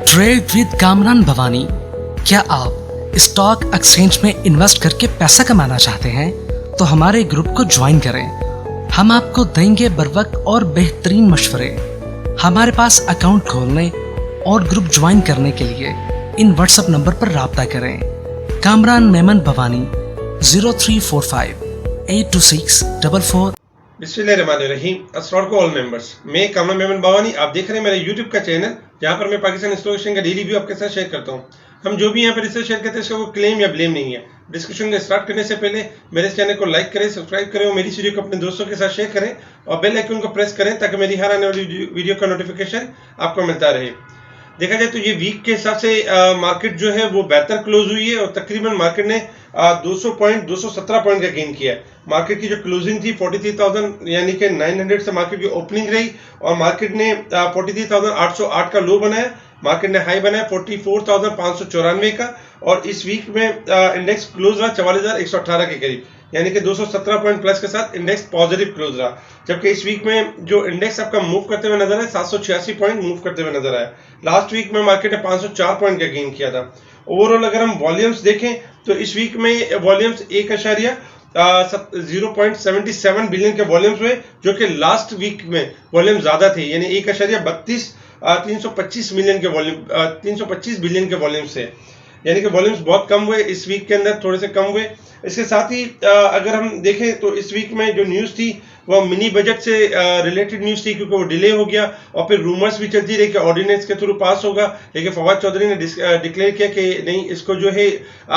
Trade with Kamran Bhavani. क्या आप stock exchange में इन्वेस्ट करके पैसा कमाना चाहते हैं तो हमारे ग्रुप को ज्वाइन करें। हम आपको देंगे बर वक्त और बेहतरीन मशवरे। हमारे पास अकाउंट खोलने और ग्रुप ज्वाइन करने के लिए इन व्हाट्सएप नंबर पर राब्ता करें। कामरान मेमन भवानी 0345 82644। बिस्मिल्लाहिर्रहमानिर्रहीम। अस्सलाम वालेकुम ऑल मेंबर्स। मैं कामरान मेमन भवानी, आप देख रहे हैं मेरा यूट्यूब का चैनल जहां पर मैं पाकिस्तान स्टॉक एक्सचेंज का डेली व्यू आपके साथ शेयर करता हूं। हम जो भी यहां पर रिसर्च शेयर करते हैं इसका कोई क्लेम या ब्लेम नहीं है। डिस्कशन को स्टार्ट करने से पहले मेरे इस चैनल को लाइक करें, सब्सक्राइब करें और मेरी वीडियो को अपने दोस्तों के साथ शेयर करें और बेल आइकन को प्रेस करें ताकि मेरी हर आने वाली वीडियो का नोटिफिकेशन आपको मिलता रहे। देखा जाए तो ये वीक के हिसाब से मार्केट जो है वो बेहतर क्लोज हुई है और तकरीबन मार्केट ने 217 पॉइंट का गेन किया है। मार्केट की जो क्लोजिंग थी 43,000 यानी कि 900 से मार्केट की ओपनिंग रही और मार्केट ने 43,808 का लो बनाया। मार्केट ने हाई बनाया 44,594 का और इस वीक में इंडेक्स क्लोज रहा 44,118 के करीब, यानी कि 217 पॉइंट प्लस के साथ इंडेक्स पॉजिटिव क्लोज रहा। जबकि इस वीक में जो इंडेक्स आपका मूव करते हुए नजर आया 786 पॉइंट मूव करते हुए नजर आया। लास्ट वीक में मार्केट ने 504 पॉइंट का गेन किया था। ओवरऑल अगर हम वॉल्यूम्स देखें तो इस वीक में वॉल्यूम्स 0.77 बिलियन के वॉल्यूम्स हुए, जो कि लास्ट वीक में वॉल्यूम ज्यादा थे, यानी 325 बिलियन के वॉल्यूम से, यानी कि वॉल्यूम्स बहुत कम हुए इस वीक के अंदर, थोड़े से कम हुए। इसके साथ ही अगर हम देखें तो इस वीक में जो न्यूज़ थी वो मिनी बजट से रिलेटेड न्यूज़ थी, क्योंकि वो डिले हो गया और फिर रूमर्स भी चलती रही कि ऑर्डिनेंस के थ्रू पास होगा, लेकिन फवाद चौधरी ने डिक्लेयर किया कि नहीं, इसको जो है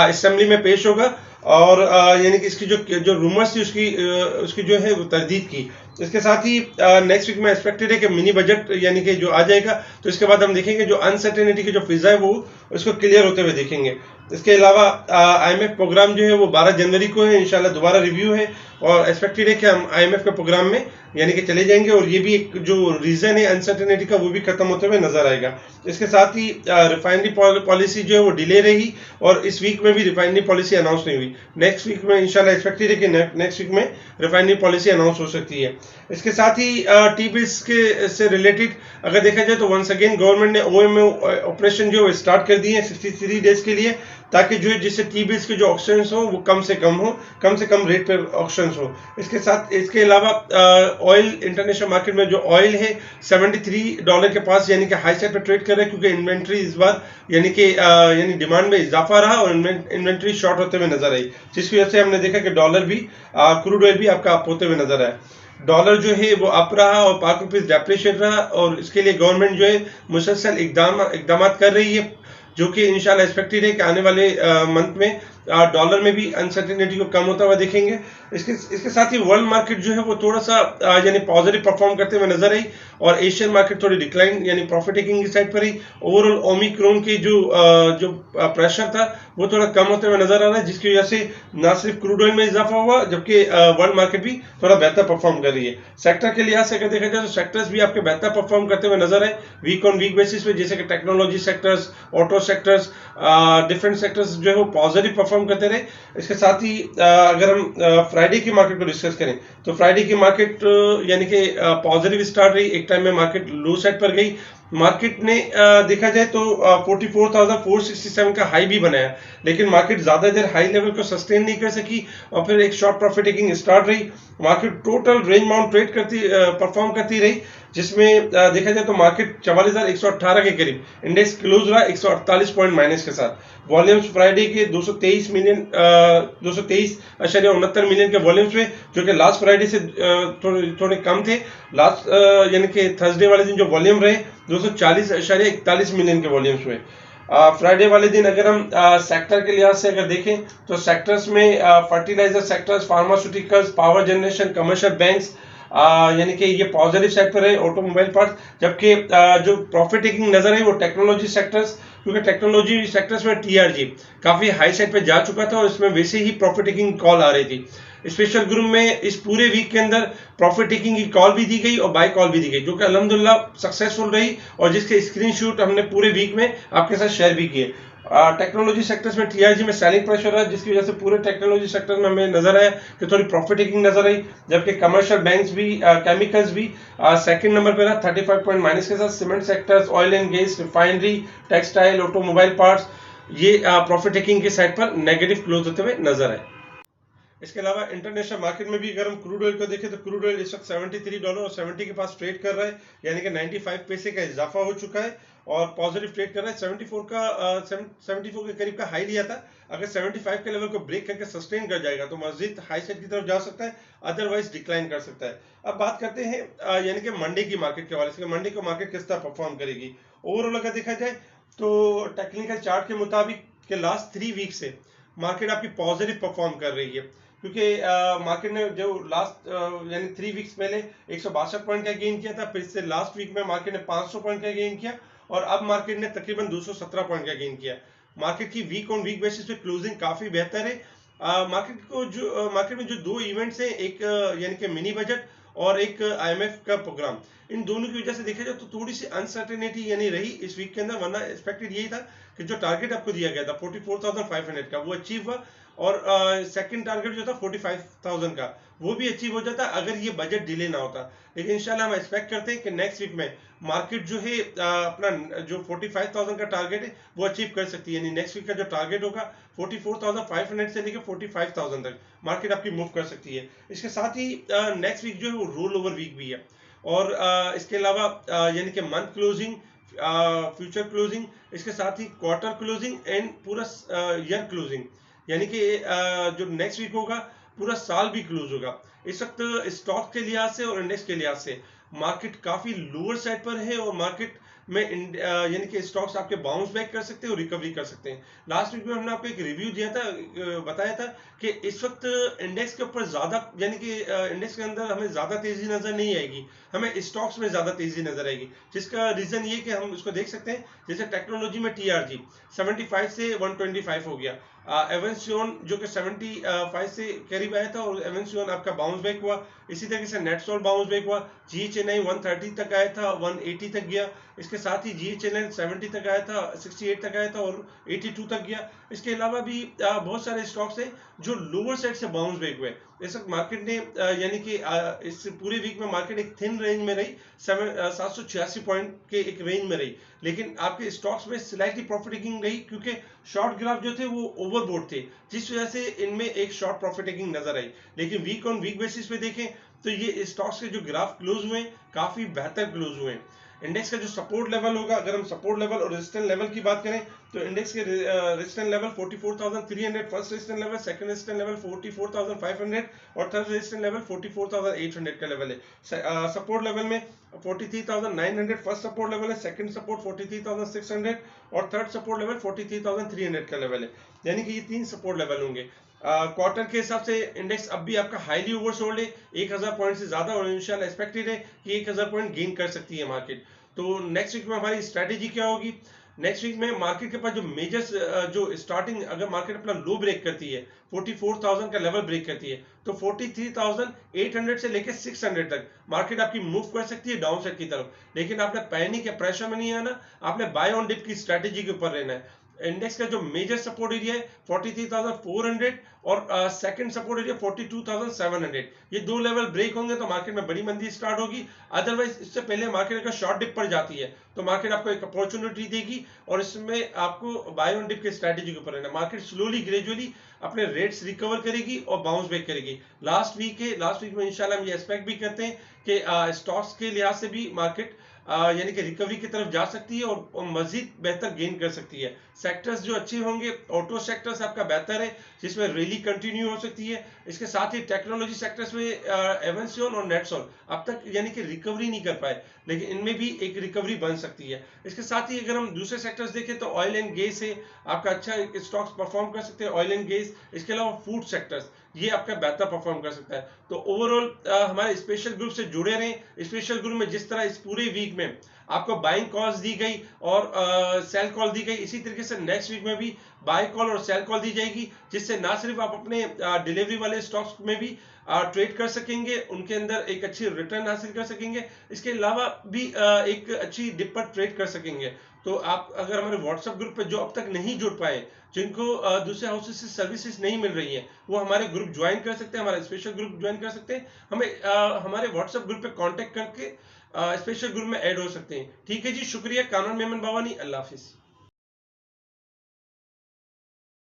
असेंबली में पेश होगा और यानी कि इसकी जो रूमर्स थी उसकी जो है वो तरदीद की। इसके साथ ही नेक्स्ट वीक में एक्सपेक्टेड है कि मिनी बजट यानी कि जो आ जाएगा, तो इसके बाद हम देखेंगे जो अनसर्टेनिटी की जो फिजा है वो उसको क्लियर होते हुए देखेंगे। इसके अलावा IMF प्रोग्राम जो है वो 12 जनवरी को है, इंशाल्लाह दोबारा रिव्यू है और एक्सपेक्टेड है कि हम IMF के प्रोग्राम में यानी कि चले जाएंगे और ये भी एक जो रीजन है अनसर्टेनिटी का वो भी खत्म होते हुए नजर आएगा। इसके साथ ही रिफाइनरी पॉलिसी जो है वो डिले रही और इस वीक में भी रिफाइनरी पॉलिसी अनाउंस नहीं हुई। नेक्स्ट वीक में इंशाल्लाह एक्सपेक्टेड है कि नेक्स्ट वीक में रिफाइनरी पॉलिसी अनाउंस हो सकती है। इसके साथ ही टी बिल्स के से रिलेटेड अगर देखा जाए तो वंस अगेन गवर्नमेंट ने OMO ऑपरेशन जो है स्टार्ट कर दिए हैं 63 डेज के लिए, ताकि जो है जिससे टी बिल्स के जो ऑक्शंस हो वो कम से कम रेट पर ऑक्शंस हो। इसके अलावा ऑयल इंटरनेशनल मार्केट में जो ऑयल है $73 के पास यानी कि हाई साइड पर ट्रेड कर रहे हैं, क्योंकि इन्वेंट्री इस बार यानी डिमांड में इजाफा रहा और इन्वेंट्री शॉर्ट होते हुए नजर आई, जिसकी वजह से हमने देखा कि डॉलर भी क्रूड ऑयल भी आपका अप होते हुए नजर आया। डॉलर जो है वो अप रहा और पाक रुपीज डेप्रिशिएट रहा और इसके लिए गवर्नमेंट जो है मुसलसल इकदाम कर रही है, जो कि इंशाल्लाह एक्सपेक्टेड है कि आने वाले मंथ में डॉलर में भी अनसर्टेनिटी को कम होता हुआ देखेंगे। इसके साथ ही वर्ल्ड मार्केट जो है वो थोड़ा सा यानी पॉजिटिव परफॉर्म करते हुए नजर आई और एशियन मार्केट थोड़ी डिक्लाइन यानी प्रॉफिट टेकिंग की साइड पर रही। ओवरऑल ओमिक्रॉन की जो प्रेशर था वो थोड़ा कम होते हुए नजर आ रहा है, जिसकी वजह से ना सिर्फ क्रूड ऑयल में इजाफा हुआ जबकि वर्ल्ड मार्केट भी थोड़ा बेहतर परफॉर्म कर रही है। सेक्टर के लिहाज से अगर देखा जाए तो सेक्टर्स भी आपके बेहतर परफॉर्म करते हुए नजर आए वीक ऑन वीक बेसिस पे, जैसे कि technology sectors, auto sectors, different sectors जो है वो पॉजिटिव परफॉर्म करते रहे। इसके साथ ही अगर हम फ्राइडे की मार्केट को डिस्कस करें तो फ्राइडे की मार्केट यानी कि पॉजिटिव स्टार्ट रही। एक टाइम में मार्केट लो साइड पर गई। मार्केट ने देखा जाए तो 44,467 का हाई भी बनाया, लेकिन मार्केट ज्यादा देर हाई लेवल को सस्टेन नहीं कर सकी और फिर एक शॉर्ट प्रॉफिट टेकिंग स्टार्ट रही। Market total range bound trade perform करती रही, जिसमें देखा जाए तो मार्केट 44,118 के करीब, इंडेक्स क्लोज रहा 148 पॉइंट माइनस के साथ। वॉल्यूम्स फ्राइडे के 223.69 मिलियन के वॉल्यूम्स हुए, जो कि लास्ट फ्राइडे से थोड़े कम थे। लास्ट यानी कि थर्सडे वाले दिन जो वॉल्यूम रहे 240.41 मिलियन के वॉल्यूम्स हुए। फ्राइडे वाले दिन अगर हम सेक्टर के लिहाज से अगर देखें तो सेक्टर्स में fertiliser sectors, pharmaceuticals, power generation, commercial banks यानी कि ये पॉजिटिव साइड पर है, ऑटोमोबाइल पार्ट्स, जबकि जो प्रॉफिट टेकिंग नजर है वो टेक्नोलॉजी सेक्टर्स, क्योंकि टेक्नोलॉजी सेक्टर्स में TRG काफी हाई साइड पे जा चुका था और इसमें वैसे ही प्रॉफिट टेकिंग कॉल आ रही थी। स्पेशल ग्रुप में इस पूरे वीक के अंदर प्रॉफिट टेकिंग की कॉल भी दी गई और बाय कॉल भी दी गई, जो कि अल्हम्दुलिल्लाह सक्सेसफुल रही और जिसके स्क्रीनशॉट हमने पूरे वीक में आपके साथ शेयर भी किए। टेक्नोलॉजी सेक्टर्स में टीआरजी में सेलिंग प्रेशर है, जिसकी वजह से पूरे टेक्नोलॉजी सेक्टर में हमें नजर आया कि थोड़ी प्रॉफिट टेकिंग नजर आई, जबकि कमर्शियल बैंक्स भी केमिकल्स भी सेकंड नंबर पे रहा 35 पॉइंट माइनस के साथ। Cement sectors, oil and gas, refinery, textile, automobile parts ये प्रॉफिट टेकिंग के साइड पर नेगेटिव क्लोज होते हुए नजर आए। इसके अलावा इंटरनेशनल मार्केट में भी अगर हम क्रूड ऑयल को देखें तो क्रूड ऑयल इस वक्त $73.70 के पास ट्रेड कर रहा है, यानी कि 95 पैसे का इजाफा हो चुका है और पॉजिटिव ट्रेड कर रहा है। 74 के करीब का हाई लिया था, अगर 75 के लेवल को ब्रेक करके सस्टेन कर जाएगा तो मजीद हाई साइड की तरफ जा सकता है, अदरवाइज डिक्लाइन कर सकता है। अब बात करते हैं यानी कि मंडे की मार्केट के हवाले से, मंडे को मार्केट किस तरह परफॉर्म करेगी। ओवरऑल अगर देखा जाए तो टेक्निकल चार्ट के मुताबिक के लास्ट 3 वीक से मार्केट आपकी पॉजिटिव परफॉर्म कर रही है, क्योंकि मार्केट ने जो लास्ट यानी 3 वीक्स पहले 162 पॉइंट का गेन किया था, फिर से लास्ट वीक में मार्केट ने 500 पॉइंट का गेन किया और अब मार्केट ने तकरीबन 217 पॉइंट का गेन किया। मार्केट की वीक ऑन वीक बेसिस पे क्लोजिंग काफी बेहतर है। मार्केट में जो 2 इवेंट्स हैं, एक यानी कि मिनी बजट और एक आईएमएफ का प्रोग्राम, इन दोनों की वजह से देखा जाए तो थोड़ी सी अनसर्टेनिटी यानी रही इस वीक के अंदर, वरना एक्सपेक्टेड यही था कि जो टारगेट आपको दिया गया था 44,500 का वो अचीव हुआ और सेकंड टारगेट जो था 45,000 का वो भी अचीव हो जाता अगर ये बजट डिले ना होता। लेकिन इंशाल्लाह हम एक्सपेक्ट करते हैं कि नेक्स्ट वीक में मार्केट जो है अपना जो 45,000 का टारगेट है वो अचीव कर सकती है, यानी नेक्स्ट वीक का जो टारगेट होगा 44,500 से लेकर 45,000 तक मार्केट आपकी मूव कर सकती है। इसके साथ ही नेक्स्ट वीक जो है वो रोल ओवर वीक भी है और इसके अलावा यानी कि मंथ क्लोजिंग, फ्यूचर क्लोजिंग, इसके साथ ही क्वार्टर क्लोजिंग एंड पूरा ईयर क्लोजिंग, यानी कि जो नेक्स्ट वीक होगा पूरा साल भी क्लोज होगा। इस वक्त स्टॉक के लिहाज से और इंडेक्स के लिहाज से मार्केट काफी लोअर साइड पर है और मार्केट में यानी कि स्टॉक्स आपके बाउंस बैक कर सकते हैं और रिकवरी कर सकते हैं। लास्ट वीक में हमने आपको एक रिव्यू दिया था, बताया था कि इस वक्त इंडेक्स के ऊपर ज्यादा यानी कि इंडेक्स के अंदर हमें ज्यादा तेजी नजर नहीं आएगी, हमें स्टॉक्स में ज्यादा तेजी नजर आएगी, जिसका रीजन ये कि हम उसको देख सकते हैं जैसे टेक्नोलॉजी में टीआरजी 75 से 125 हो गया, एवेंसियन जो कि 75 से करीब आया था और एवेंसियन आपका बाउंस बैक हुआ, इसी तरीके से नेटसोल बाउंस बैक हुआ, जीएचएनआई 130 तक आया था 180 तक गया, इसके साथ ही जीएचएनएल 70 तक आया था 68 तक आया था और 82 तक गया। इसके अलावा भी बहुत सारे स्टॉक्स हैं जो लोअर साइड से बाउंस बैक हुए। इस वक्त मार्केट ने यानी कि इस पूरे वीक में मार्केट एक थिन रेंज में रही, 786 पॉइंट के एक रेंज में रही, लेकिन आपके स्टॉक्स में स्लाइटली प्रॉफिट टेकिंग रही क्योंकि शॉर्ट ग्राफ जो थे वो ओवरबोट थे, जिस वजह से इनमें एक शॉर्ट प्रॉफिट टेकिंग नजर आई। लेकिन वीक ऑन वीक बेसिस पे देखें तो ये स्टॉक्स के जो ग्राफ क्लोज हुए काफी बेहतर क्लोज हुए। इंडेक्स का जो सपोर्ट लेवल होगा, अगर हम सपोर्ट लेवल और रेजिस्टेंस लेवल की बात करें तो इंडेक्स के resistance level 44,300, first resistance level, second resistance level 44,500 और थर्ड रेजिस्टेंस लेवल 44,800 का लेवल है। सपोर्ट लेवल में 43,900 फर्स्ट सपोर्ट लेवल है, सेकंड सपोर्ट 43,600 और थर्ड सपोर्ट लेवल 43,300 का लेवल है, यानी कि ये 3 सपोर्ट लेवल होंगे। क्वार्टर के हिसाब से इंडेक्स अब भी आपका हाईली ओवरसोल्ड है, 1000 पॉइंट से ज्यादा और इंशाल्लाह एक्सपेक्टेड है कि 1000 पॉइंट गेन कर सकती है मार्केट। तो नेक्स्ट वीक में हमारी स्ट्रेटेजी क्या होगी? नेक्स्ट वीक में मार्केट के पास जो मेजर जो स्टार्टिंग अगर मार्केट अपना लो ब्रेक करती है 44,000 का लेवल ब्रेक करती है तो 43,800 से लेकर 600 तक मार्केट आपकी मूव कर सकती है डाउन साइड की तरफ। लेकिन आपने पैनिक या प्रेशर में नहीं आना, आपने बाय ऑन डिप की स्ट्रेटेजी के ऊपर रहना है। इंडेक्स का जो मेजर सपोर्ट एरिया है 43,400 और सेकंड सपोर्ट एरिया 42,700, ये 2 लेवल ब्रेक होंगे तो मार्केट में बड़ी मंदी स्टार्ट होगी। अदरवाइज इससे पहले मार्केट अगर शॉर्ट डिप पर जाती है तो मार्केट आपको एक अपॉर्चुनिटी देगी और इसमें आपको बाय ऑन डिप की स्ट्रेटेजी के ऊपर रहना। मार्केट स्लोली ग्रेजुअली अपने रेट्स रिकवर करेगी और बाउंस बैक करेगी। लास्ट वीक में इंशाल्लाह हम ये एक्सपेक्ट भी करते हैं कि स्टॉक्स के लिहाज से भी मार्केट यानी कि रिकवरी की तरफ जा सकती है और मजीद बेहतर गेन कर सकती है। सेक्टर्स जो अच्छे होंगे, ऑटो सेक्टर्स आपका बेहतर है जिसमें रैली कंटिन्यू हो सकती है। इसके साथ ही टेक्नोलॉजी सेक्टर्स में एवेंसियन और नेटसोल अब तक यानी कि रिकवरी नहीं कर पाए, लेकिन इनमें भी एक रिकवरी बन सकती है। इसके साथ ही अगर हम दूसरे सेक्टर्स देखें तो ऑयल एंड गैस है आपका अच्छा स्टॉक्स परफॉर्म कर सकते हैं, ऑयल एंड गैस। इसके अलावा फूड सेक्टर्स ये आपका बेहतर परफॉर्म कर सकता है। तो ओवरऑल हमारे स्पेशल ग्रुप से जुड़े रहें। स्पेशल ग्रुप में जिस तरह इस पूरे वीक में आपको बाइंग कॉल्स दी गई और सेल कॉल दी गई। इसी तरीके से नेक्स्ट वीक में भी बाय कॉल और सेल कॉल दी जाएगी, जिससे ना सिर्फ आप अपने डिलीवरी वाले स्टॉक्स में भी ट्रेड कर सकेंगे, उनके अंदर एक अच्छी रिटर्न हासिल कर सकेंगे, इसके अलावा भी एक अच्छी डिप पर ट्रेड कर सकेंगे। तो आप अगर हमारे व्हाट्सएप ग्रुप पे जो अब तक नहीं जुड़ पाए, जिनको दूसरे हाउसेस से सर्विसेज नहीं मिल रही है, वो हमारे ग्रुप ज्वाइन कर सकते हैं, हमारा स्पेशल ग्रुप ज्वाइन कर सकते हैं। हमें हमारे व्हाट्सएप ग्रुप पे कांटेक्ट करके स्पेशल ग्रुप में ऐड हो सकते हैं। ठीक है जी, शुक्रिया। कानून मेमन बावानी, अल्लाह हाफिज।